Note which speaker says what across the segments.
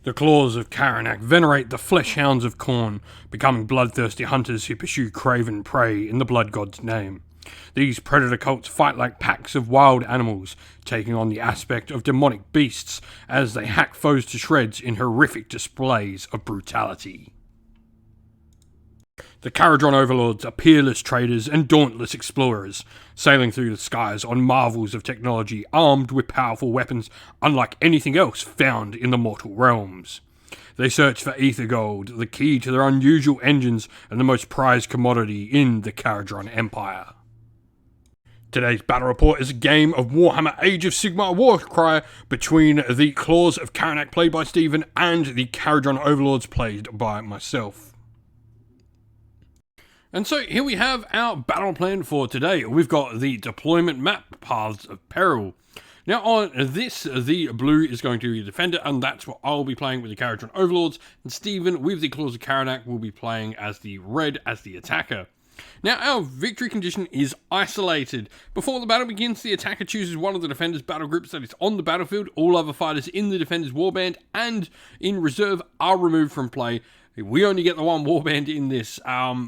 Speaker 1: The claws of Karanak venerate the flesh hounds of Khorne, becoming bloodthirsty hunters who pursue craven prey in the blood god's name. These predator cults fight like packs of wild animals, taking on the aspect of demonic beasts as they hack foes to shreds in horrific displays of brutality. The Kharadron Overlords are peerless traders and dauntless explorers, sailing through the skies on marvels of technology armed with powerful weapons unlike anything else found in the mortal realms. They search for ether gold, the key to their unusual engines and the most prized commodity in the Kharadron Empire. Today's battle report is a game of Warhammer Age of Sigmar Warcry between the Claws of Karanak played by Stephen and the Kharadron Overlords played by myself. And so here we have our battle plan for today. We've got the deployment map, Paths of Peril. Now on this, the blue is going to be the defender, and that's what I'll be playing with the Kharadron Overlords, and Stephen with the Claws of Karanak will be playing as the red, as the attacker. Now our victory condition is isolated. Before the battle begins, the attacker chooses one of the defender's battle groups that is on the battlefield. All other fighters in the defender's warband and in reserve are removed from play. We only get the one warband in this.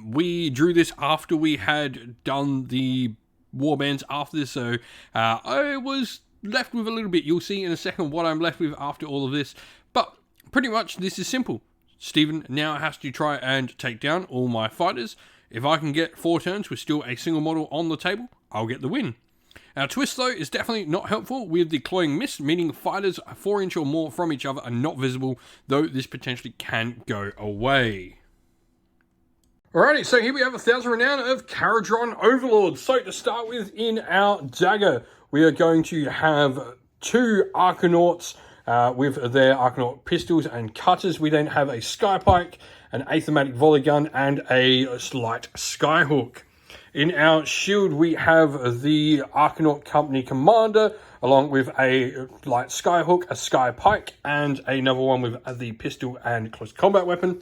Speaker 1: We drew this after we had done the warbands after this, so I was left with a little bit. You'll see in a second what I'm left with after all of this. But pretty much this is simple. Stephen now has to try and take down all my fighters. If I can get 4 turns with still a single model on the table, I'll get the win. Our twist, though, is definitely not helpful with the cloying mist, meaning fighters 4 inch or more from each other are not visible, though this potentially can go away. Alrighty, so here we have 1,000 renown of Kharadron Overlords. So to start with, in our dagger, we are going to have 2 Arcanauts with their Arcanaut pistols and cutters. We then have a Skypike, an Athematic volley gun, and a light Skyhook. In our shield, we have the Arcanaut Company Commander, along with a light Skyhook, a Skypike, and another one with the pistol and close combat weapon.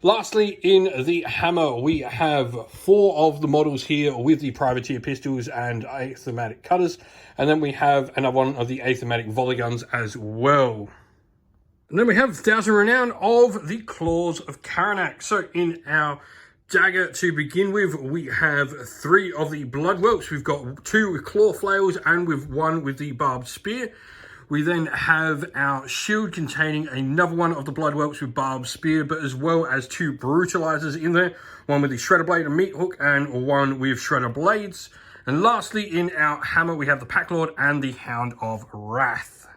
Speaker 1: Lastly, in the hammer, we have 4 of the models here with the privateer pistols and Athematic cutters, and then we have another one of the Athematic volley guns as well. And then we have 1,000 renown of the Claws of Karanak. So in our dagger to begin with, we have 3 of the blood whelps. We've got 2 with claw flails and with 1 with the barbed spear. We then have our shield containing another one of the blood whelps with barbed spear, but as well as 2 brutalizers in there, one with the shredder blade and meat hook and one with shredder blades. And lastly, in our hammer, we have the Pack Lord and the Hound of Wrath.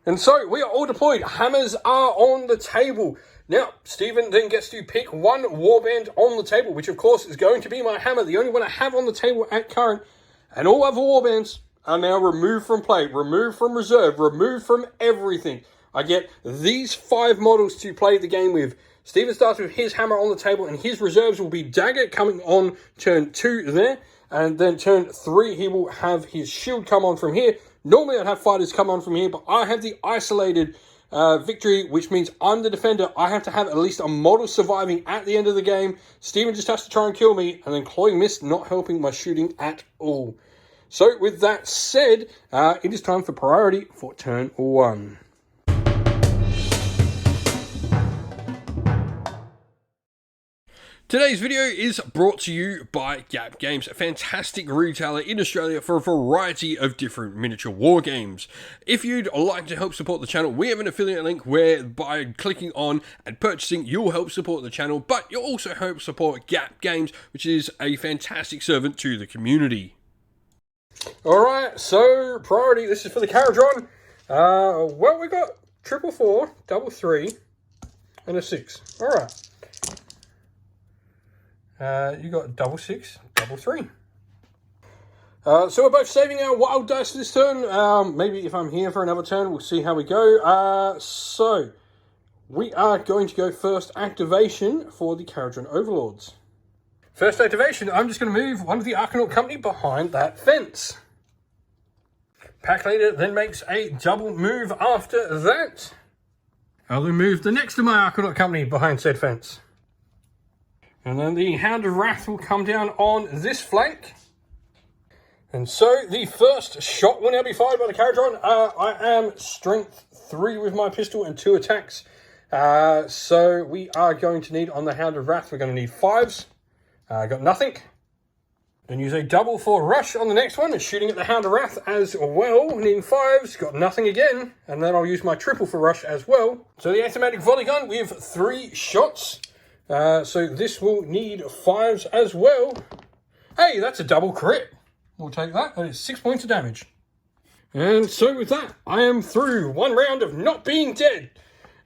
Speaker 1: And so we are all deployed. Hammers are on the table. Now, Stephen then gets to pick 1 warband on the table, which of course is going to be my hammer, the only one I have on the table at current. And all other warbands are now removed from play, removed from reserve, removed from everything. I get these 5 models to play the game with. Stephen starts with his hammer on the table, and his reserves will be dagger coming on turn 2 there. And then turn 3, he will have his shield come on from here. Normally I'd have fighters come on from here, but I have the isolated victory, which means I'm the defender. I have to have at least a model surviving at the end of the game. Stephen just has to try and kill me, and then Cloying Mist not helping my shooting at all. So with that said, it is time for priority for turn 1. Today's video is brought to you by Gap Games, a fantastic retailer in Australia for a variety of different miniature war games. If you'd like to help support the channel, we have an affiliate link where by clicking on and purchasing, you'll help support the channel, but you'll also help support Gap Games, which is a fantastic servant to the community. Alright, so priority, this is for the Kharadron. Well, we got 444, 333, and a 6. Alright. You got 6, 333. So we're both saving our wild dice this turn. Maybe if I'm here for another turn, we'll see how we go. So we are going to go first activation for the Kharadron Overlords. First activation, I'm just going to move one of the Arcanaut Company behind that fence. Pack Leader then makes a double move after that. I'll then move the next of my Arcanaut Company behind said fence. And then the Hound of Wrath will come down on this flank. And so the first shot will now be fired by the Kharadron. I am strength 3 with my pistol and 2 attacks. So we are going to need on the Hound of Wrath, we're going to need 5s. Got nothing. Then use a double for rush on the next one, and shooting at the Hound of Wrath as well. Needing 5s, got nothing again. And then I'll use my triple for rush as well. So the automatic volley gun with 3 shots. So this will need 5s as well. Hey, that's a double crit. We'll take that. That is 6 points of damage. And so with that, I am through 1 round of not being dead.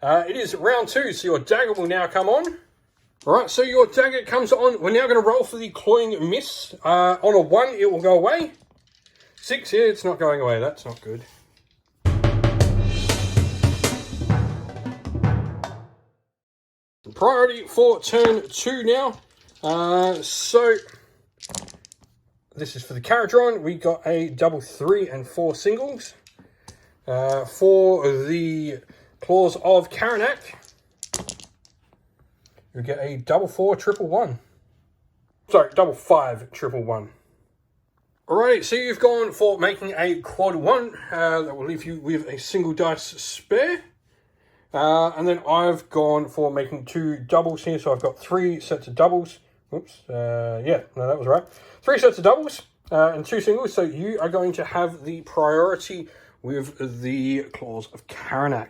Speaker 1: It is round 2, so your dagger will now come on. Alright, so your dagger comes on. We're now going to roll for the clawing miss. On a 1, it will go away. 6, yeah, it's not going away. That's not good. Priority for turn 2 now. So this is for the Kharadron. We got a double 3 and 4 singles. For the Claws of Karanak, you get a double 4 triple 1. Sorry, double 5 triple 1. Alrighty, so you've gone for making a quad 1. That will leave you with a single dice spare. And then I've gone for making 2 doubles here. So I've got 3 sets of doubles. Oops, yeah, no, that was right. 3 sets of doubles and 2 singles. So you are going to have the priority with the Claws of Karanak.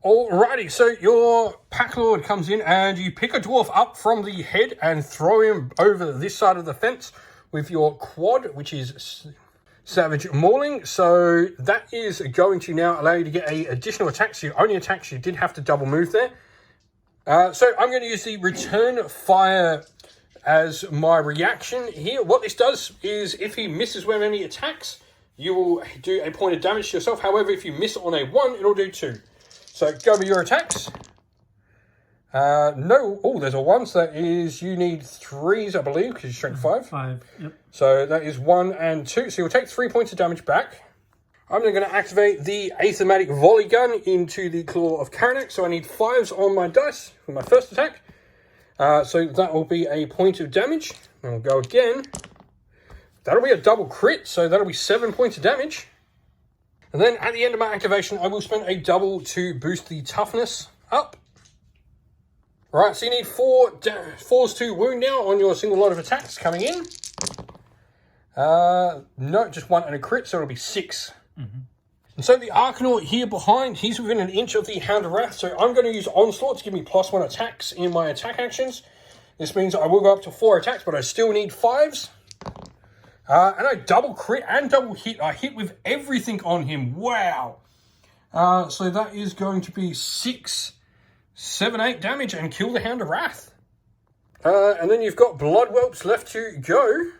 Speaker 1: Alrighty, so your Pack Lord comes in and you pick a dwarf up from the head and throw him over this side of the fence with your quad, which is Savage Mauling. So that is going to now allow you to get an additional attack. So your only attacks, you did have to double move there. So I'm going to use the return fire as my reaction here. What this does is if he misses with any attacks, you will do a point of damage to yourself. However, if you miss on a 1, it'll do 2. So go with your attacks. No, oh, there's a 1. So that is, you need 3s, I believe, because you're strength 5.
Speaker 2: 5, yep.
Speaker 1: So that is 1 and 2. So you'll take 3 points of damage back. I'm then going to activate the automatic volley gun into the Claw of Karanak. So I need 5s on my dice for my first attack. So that will be a point of damage. And we'll go again. That'll be a double crit, so that'll be 7 points of damage. And then at the end of my activation, I will spend a double to boost the toughness up. Alright, so you need 4s to wound now on your single lot of attacks coming in. No, just 1 and a crit, so it'll be 6. Mm-hmm. And so the Arcanaut here behind, he's within an inch of the Hound of Wrath, so I'm going to use Onslaught to give me +1 attacks in my attack actions. This means I will go up to 4 attacks, but I still need 5s. And I double crit and double hit. I hit with everything on him. Wow. So that is going to be 6, 7, 8 damage and kill the Hound of Wrath. And then you've got Blood Whelps left to go.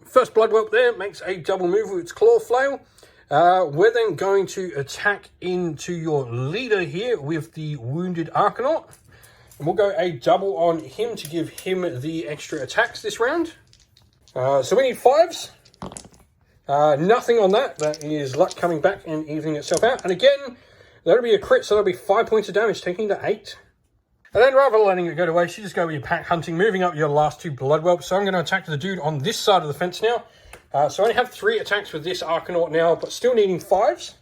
Speaker 1: First Blood Whelp there makes a double move with its claw flail. We're then going to attack into your leader here with the Wounded Arcanaut. And we'll go a double on him to give him the extra attacks this round. So we need 5s. Nothing on that. That is luck coming back and evening itself out. And again, that'll be a crit, so that'll be 5 points of damage, taking to 8. And then rather than letting it go to waste, you just go with your pack hunting, moving up your last 2 blood whelps. So I'm going to attack the dude on this side of the fence now. So I only have 3 attacks with this Arcanaut now, but still needing 5s.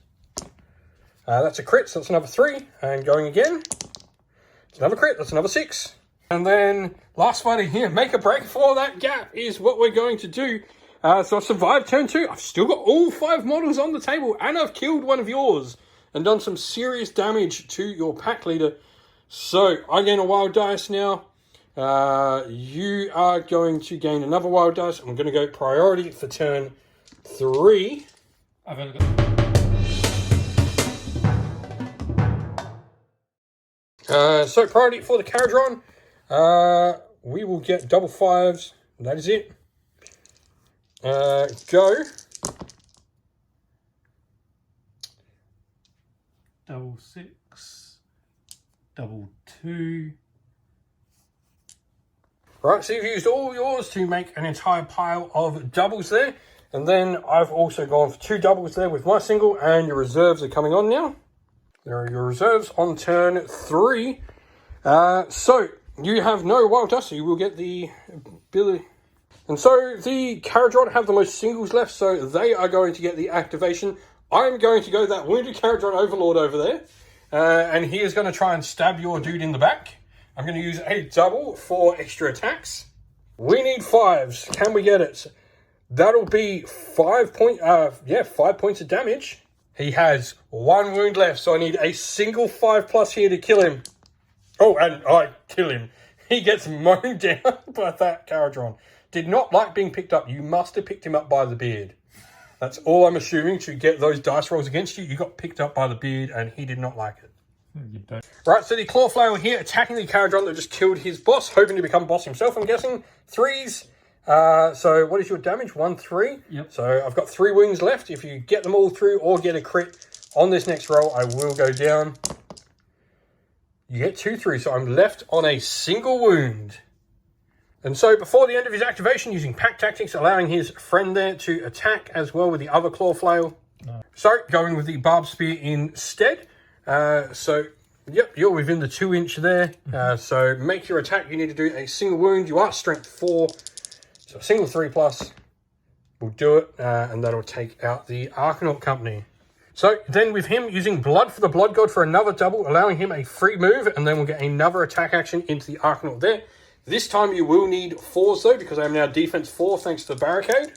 Speaker 1: That's a crit, so that's another 3. And going again. It's another crit, that's another 6. And then, last fighter here, make a break for that gap is what we're going to do. So I've survived turn 2. I've still got all 5 models on the table, and I've killed one of yours. And done some serious damage to your pack leader. So, I gain a wild dice now. You are going to gain another wild dice. I'm going to go priority for turn 3.
Speaker 2: I've only got...
Speaker 1: So priority for the Kharadron. We will get double 5s. That is it. Go.
Speaker 2: Double 6. Double 2.
Speaker 1: Right, so you've used all yours to make an entire pile of doubles there. And then I've also gone for 2 doubles there with my single, and your reserves are coming on now. There are your reserves on turn 3. So you have no wild dust, so you will get the ability. And so the Kharadron have the most singles left, so they are going to get the activation. I'm going to go that wounded Kharadron Overlord over there, and he is going to try and stab your dude in the back. I'm going to use a double for extra attacks. We need 5s. Can we get it? That'll be 5 points of damage. He has 1 wound left, so I need a single 5+ here to kill him. Oh, and I kill him. He gets mown down by that Kharadron. Did not like being picked up. You must have picked him up by the beard. That's all I'm assuming to get those dice rolls against you. You got picked up by the beard and he did not like it.
Speaker 2: You don't.
Speaker 1: Right, so the Claw Flail here attacking the Kharadron that just killed his boss, hoping to become boss himself, I'm guessing. 3s. So what is your damage? 1, 3.
Speaker 2: Yep.
Speaker 1: So I've got 3 wounds left. If you get them all through or get a crit on this next roll, I will go down. You get 2 through, so I'm left on a single wound. And so before the end of his activation, using pack tactics, allowing his friend there to attack as well with the other Claw Flail. No. So going with the Barbed Spear instead. Yep, you're within the 2-inch there. So make your attack. You need to do a single wound. You are strength 4. So a single 3+ will do it. And that'll take out the Arcanaut Company. So then with him using Blood for the Blood God for another double, allowing him a free move. And then we'll get another attack action into the Arcanaut there. This time you will need 4s though, because I am now defense 4 thanks to the barricade.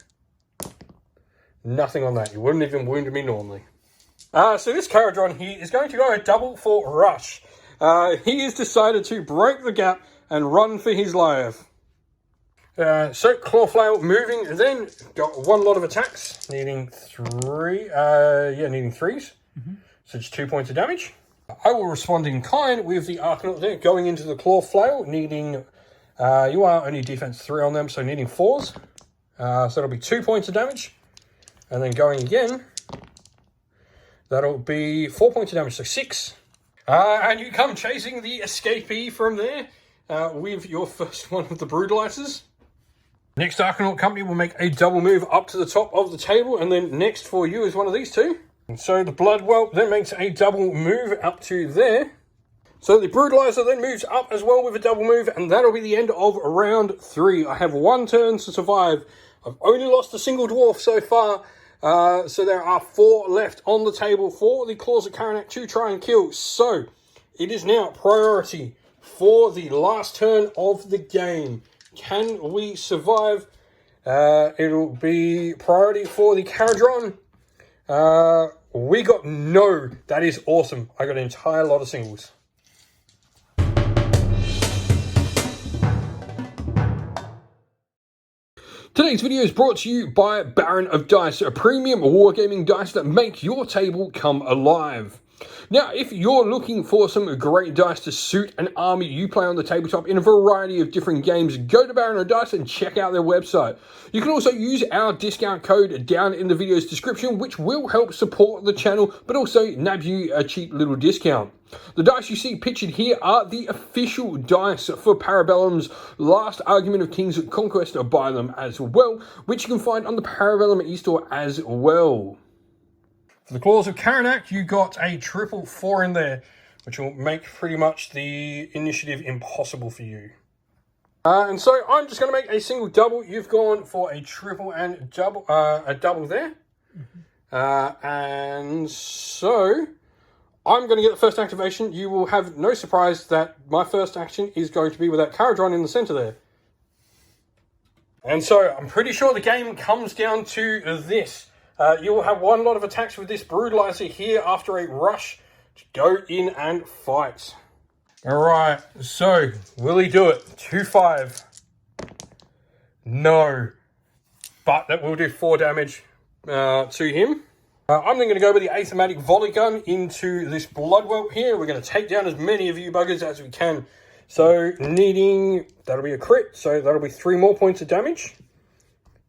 Speaker 1: Nothing on that. You wouldn't even wound me normally. So this Kharadron here is going to go a double for Rush. He has decided to break the gap and run for his life. So Claw Flail moving, then got 1 lot of attacks, needing 3. Needing 3s. So just 2 points of damage. I will respond in kind with the Arcanaut there, going into the Claw Flail, needing... you are only defense 3 on them, so needing 4s. So that'll be 2 points of damage. And then going again, that'll be 4 points of damage, so 6. And you come chasing the escapee from there with your first one of the Brutalizers. Next Arcanaut Company will make a double move up to the top of the table, and then next for you is one of these 2. And so the Blood Whelp then makes a double move up to there. So the Brutalizer then moves up as well with a double move, and that'll be the end of round 3. I have 1 turn to survive. I've only lost a single dwarf so far, so there are 4 left on the table for the Claws of Karanak to try and kill. So it is now priority for the last turn of the game. Can we survive? It'll be priority for the Kharadron. We got no. That is awesome. I got an entire lot of singles. Today's video is brought to you by Baron of Dice, a premium wargaming dice that make your table come alive. Now, if you're looking for some great dice to suit an army you play on the tabletop in a variety of different games, go to Baron of Dice and check out their website. You can also use our discount code down in the video's description, which will help support the channel, but also nab you a cheap little discount. The dice you see pictured here are the official dice for Parabellum's Last Argument of Kings Conquest by them as well, which you can find on the Parabellum e-store as well. For the Claws of Karanak, you got a triple 4 in there, which will make pretty much the initiative impossible for you. And so I'm just going to make a single double. You've gone for a triple and double, a double there. And so I'm going to get the first activation. You will have no surprise that my first action is going to be with that Kharadron in the center there. And so I'm pretty sure the game comes down to this. You will have 1 lot of attacks with this Brutalizer here after a rush to go in and fight. Alright, so will he do it? 2-5. No. But that will do 4 damage to him. I'm then going to go with the Athematic Volley Gun into this Blood Whelp here. We're going to take down as many of you buggers as we can. So needing, that'll be a crit, so that'll be 3 more points of damage.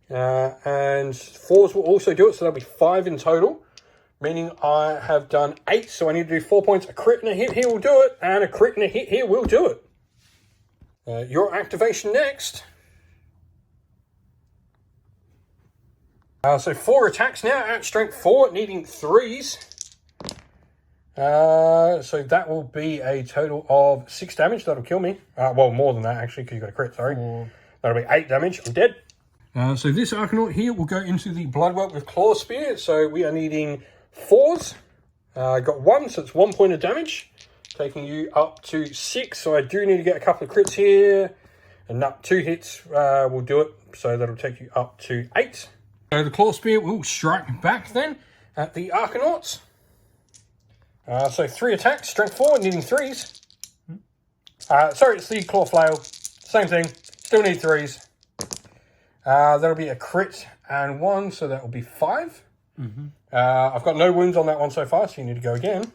Speaker 1: And 4s will also do it, so that'll be 5 in total. Meaning I have done 8, so I need to do 4 points. A crit and a hit here will do it, and a crit and a hit here will do it. Your activation next. So 4 attacks now at strength 4, needing 3s. So that will be a total of 6 damage. That'll kill me. Well, more than that, actually, because you got a crit, sorry. That'll be 8 damage. I'm dead. So this Arcanaut here will go into the Bloodwelt with Claw Spear. So we are needing 4s. Got 1, so it's 1 point of damage, taking you up to 6. So I do need to get a couple of crits here. And 2 hits will do it, so that'll take you up to 8. So the Claw Spear will strike back then at the Arcanauts. So 3 attacks, strength 4, needing 3s. Sorry, it's the Claw Flail. Same thing, still need 3s. That'll be a crit and 1, so that will be 5. I've got no wounds on that one so far, so you need to go again.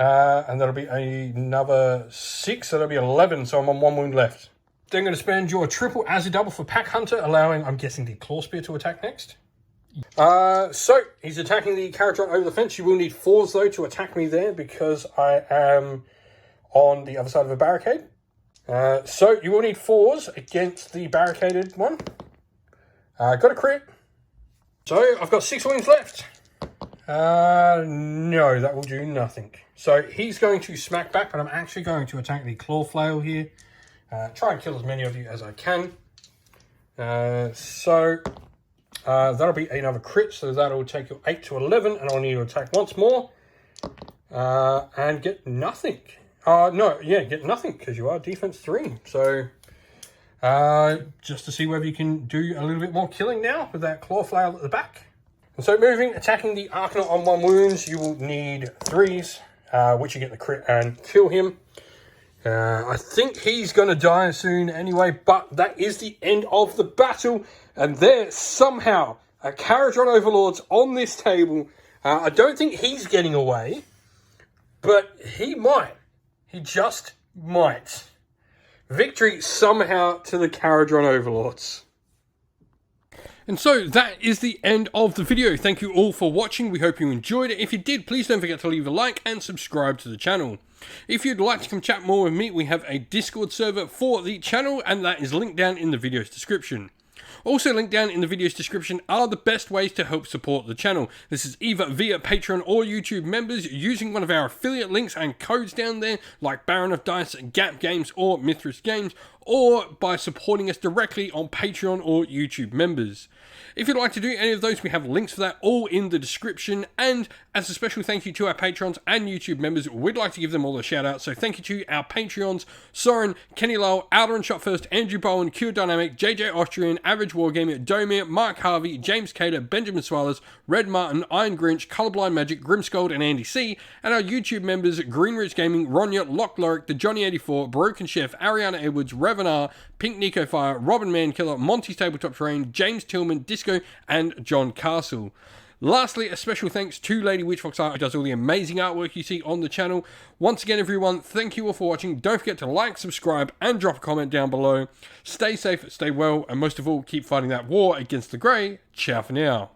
Speaker 1: And that'll be another 6, so that'll be 11, so I'm on 1 wound left. Then I'm going to spend your triple as a double for Pack Hunter, allowing, I'm guessing, the Claw Spear to attack next. So, he's attacking the Kharadron over the fence. You will need 4s, though, to attack me there, because I am on the other side of a barricade. So, you will need 4s against the barricaded one. Got a crit. So, I've got 6 wounds left. No, that will do nothing. So, he's going to smack back, but I'm actually going to attack the Claw Flail here. Try and kill as many of you as I can. That'll be another crit, so that'll take you 8 to 11, and I'll need to attack once more. And get nothing. Get nothing, because you are defense 3. So, just to see whether you can do a little bit more killing now with that Claw Flail at the back. And so attacking the Arcanaut on 1 wounds, you will need 3s, which you get the crit and kill him. I think he's going to die soon anyway, but that is the end of the battle. And there's somehow a Kharadron Overlords on this table. I don't think he's getting away, but he might. He just might. Victory somehow to the Kharadron Overlords. And so that is the end of the video. Thank you all for watching. We hope you enjoyed it. If you did, please don't forget to leave a like and subscribe to the channel. If you'd like to come chat more with me, we have a Discord server for the channel, and that is linked down in the video's description. Also linked down in the video's description are the best ways to help support the channel. This is either via Patreon or YouTube members using one of our affiliate links and codes down there, like Baron of Dice, Gap Games, or Mithras Games, or by supporting us directly on Patreon or YouTube members. If you'd like to do any of those, we have links for that all in the description. And as a special thank you to our Patrons and YouTube members, we'd like to give them all a shout out. So thank you to our Patreons: Soren, Kenny Lowell, Alderon Shot First, Andrew Bowen, Q Dynamic, JJ Austrian, Average Wargamer, Domir, Mark Harvey, James Cater, Benjamin Swallows, Red Martin, Iron Grinch, Colorblind Magic, Grimscold, and Andy C. And our YouTube members: Greenridge Gaming, Ronya, Lock Lorick, The Johnny84, Broken Chef, Ariana Edwards, Revenar, Pink Nico Fire, Robin Mankiller, Monty's Tabletop Terrain, James Tillman, Disco, and John Castle. Lastly, a special thanks to Lady Witchfox Art, who does all the amazing artwork you see on the channel. Once again, everyone, thank you all for watching. Don't forget to like, subscribe, and drop a comment down below. Stay safe, stay well, and most of all, keep fighting that war against the Grey. Ciao for now.